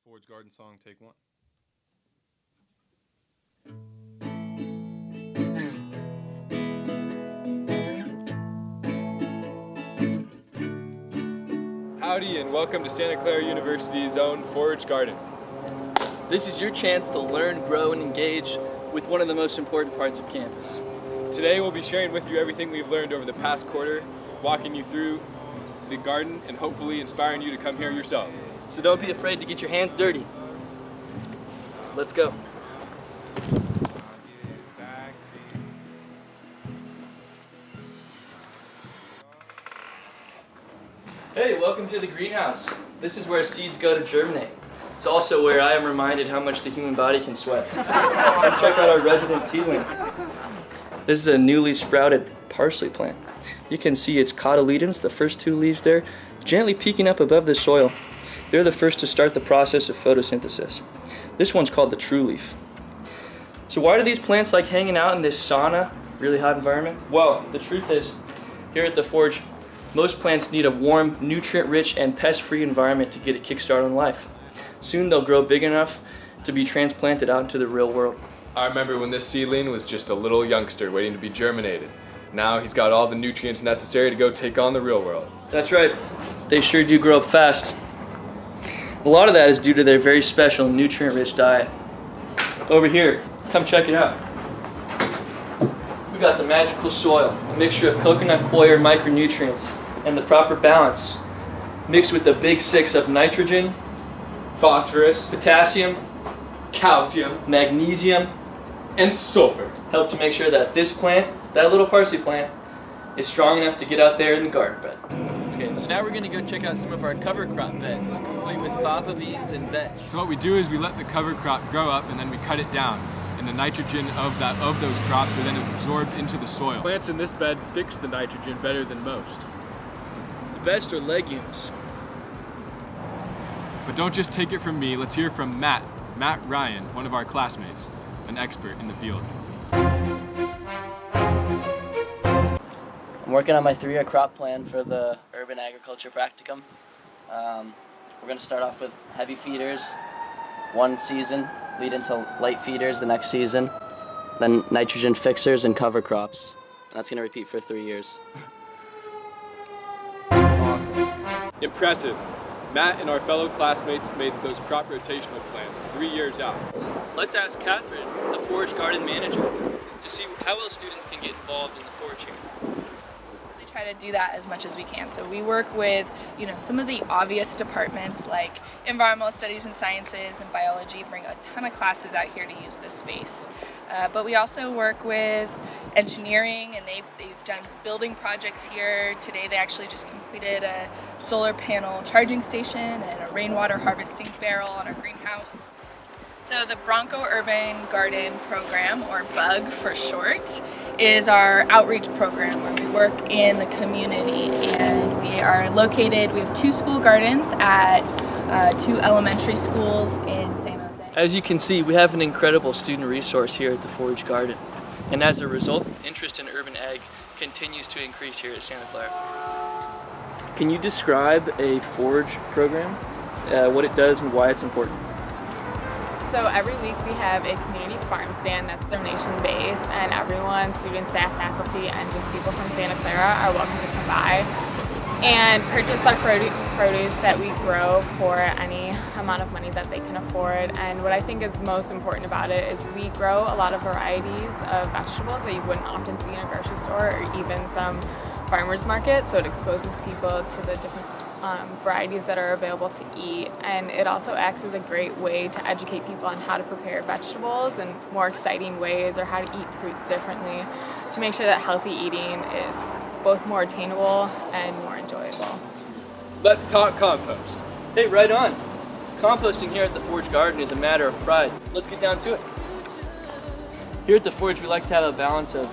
Ford's Garden Song, take one. Howdy and welcome to Santa Clara University's own Forage Garden. This is your chance to learn, grow, and engage with one of the most important parts of campus. Today we'll be sharing with you everything we've learned over the past quarter, walking you through the garden and hopefully inspiring you to come here yourself. So don't be afraid to get your hands dirty. Let's go. Hey, welcome to the greenhouse. This is where seeds go to germinate. It's also where I am reminded how much the human body can sweat. Come check out our resident seedling. This is a newly sprouted parsley plant. You can see its cotyledons, the first two leaves there, gently peeking up above the soil. They're the first to start the process of photosynthesis. This one's called the true leaf. So why do these plants like hanging out in this sauna, really hot environment? Well, the truth is, here at the Forge, most plants need a warm, nutrient-rich, and pest-free environment to get a kickstart on life. Soon they'll grow big enough to be transplanted out into the real world. I remember when this seedling was just a little youngster waiting to be germinated. Now he's got all the nutrients necessary to go take on the real world. That's right. They sure do grow up fast. A lot of that is due to their very special nutrient-rich diet. Over here, come check it out. We got the magical soil, a mixture of coconut coir micronutrients and the proper balance, mixed with the big six of nitrogen, Phosphorus, potassium, calcium, magnesium, and sulfur. help to make sure that this plant, that little parsley plant, is strong enough to get out there in the garden bed. Okay, so now we're gonna go check out some of our cover crop beds, complete with fava beans and veg. So what we do is we let the cover crop grow up and then we cut it down. And the nitrogen of those crops are then absorbed into the soil. Plants in this bed fix the nitrogen better than most. The best are legumes. But don't just take it from me, let's hear from Matt Ryan, one of our classmates, an expert in the field. I'm working on my 3-year crop plan for the Urban Agriculture Practicum. We're going to start off with heavy feeders, one season, lead into light feeders the next season, then nitrogen fixers and cover crops. That's going to repeat for 3 years. Awesome. Impressive. Matt and our fellow classmates made those crop rotational plans 3 years out. Let's ask Catherine, the Forage Garden Manager, to see how else students can get involved in the forage here. We try to do that as much as we can. So we work with, some of the obvious departments like environmental studies and sciences and biology, bring a ton of classes out here to use this space. But we also work with engineering, and they've done building projects here. Today they actually just completed a solar panel charging station and a rainwater harvesting barrel on our greenhouse. So the Bronco Urban Garden Program, or BUG for short, is our outreach program where we work in the community, and we have 2 school gardens at 2 elementary schools in San Jose. As you can see, we have an incredible student resource here at the Forage Garden. And as a result, interest in urban ag continues to increase here at Santa Clara. Can you describe a forage program, what it does and why it's important? So every week we have a community farm stand that's donation-based, and everyone, students, staff, faculty, and just people from Santa Clara are welcome to come by and purchase our produce that we grow for any amount of money that they can afford. And what I think is most important about it is we grow a lot of varieties of vegetables that you wouldn't often see in a grocery store or even some farmers market, so it exposes people to the different varieties that are available to eat, and it also acts as a great way to educate people on how to prepare vegetables in more exciting ways, or how to eat fruits differently, to make sure that healthy eating is both more attainable and more enjoyable. Let's talk compost. Hey, right on. Composting here at the Forge Garden is a matter of pride. Let's get down to it. Here at the Forge, we like to have a balance of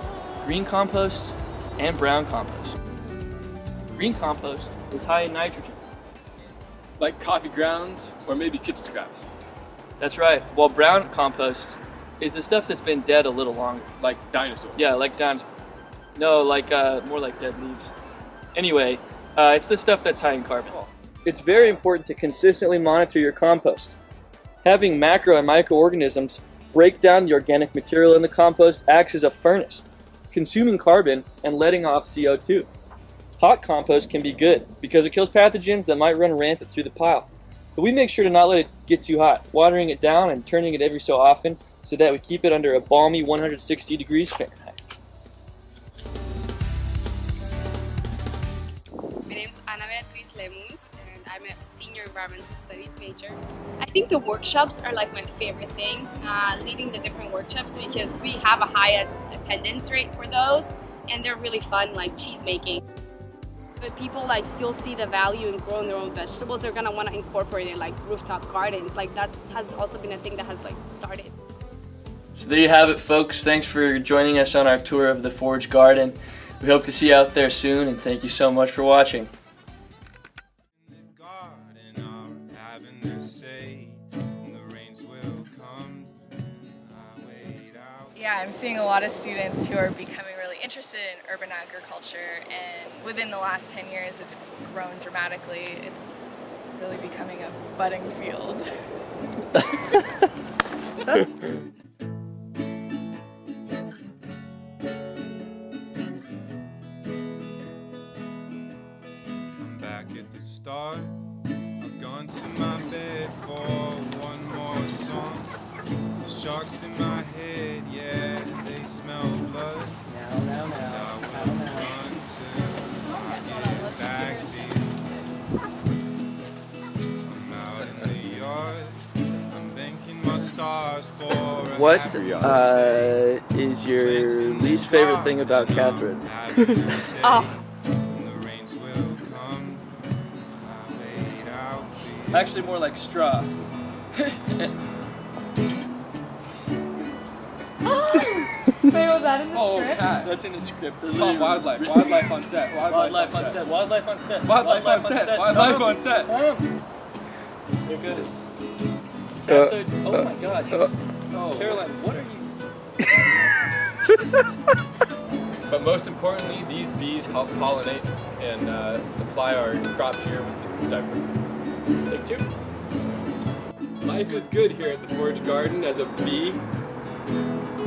green compost and brown compost. Green compost is high in nitrogen. Like coffee grounds or maybe kitchen scraps. That's right. While brown compost is the stuff that's been dead a little longer. Like dinosaurs. Yeah, like dinosaurs. No, more like dead leaves. Anyway, it's the stuff that's high in carbon. It's very important to consistently monitor your compost. Having macro and microorganisms break down the organic material in the compost acts as a furnace, consuming carbon and letting off CO2. Hot compost can be good because it kills pathogens that might run rampant through the pile. But we make sure to not let it get too hot, watering it down and turning it every so often so that we keep it under a balmy 160 degrees Fahrenheit. My name is Ana Beatriz Lemus, and I'm a senior environmental studies major. I think the workshops are like my favorite thing, leading the different workshops, because we have a high attendance rate for those, and they're really fun, like cheese making. But people like still see the value in growing their own vegetables. They're gonna want to incorporate it, like rooftop gardens. Like that has also been a thing that has like started. So there you have it, folks. Thanks for joining us on our tour of the Forge Garden. We hope to see you out there soon, and thank you so much for watching. Yeah, I'm seeing a lot of students who are becoming really interested in urban agriculture, and within the last 10 years it's grown dramatically. It's really becoming a budding field. I'm back at the start. I've gone to my bed for one more song. Sharks in my head, yeah, they smell blood. Now. I will run till I get back to you. I'm out in the yard. I'm thanking my stars for a What happy is your least favorite thing about Catherine? Oh. The rains will come. I wait out for you. Actually, more like straw. Wait, was that in the Oh, script? cat. That's in the script. It's called wildlife. Wildlife on set. Wildlife on set. Wildlife on set. Wildlife on set. Wildlife on set. There goes. Oh my gosh. Oh. Caroline, what are you? But most importantly, these bees help pollinate and supply our crops here with the diaper. Take two. Life is good here at the Forge Garden as a bee.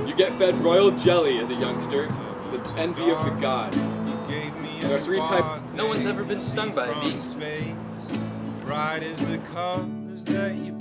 You get fed royal jelly as a youngster. That's envy of the gods. There are three types. No one's ever been stung by a bee. Bright as the colors that you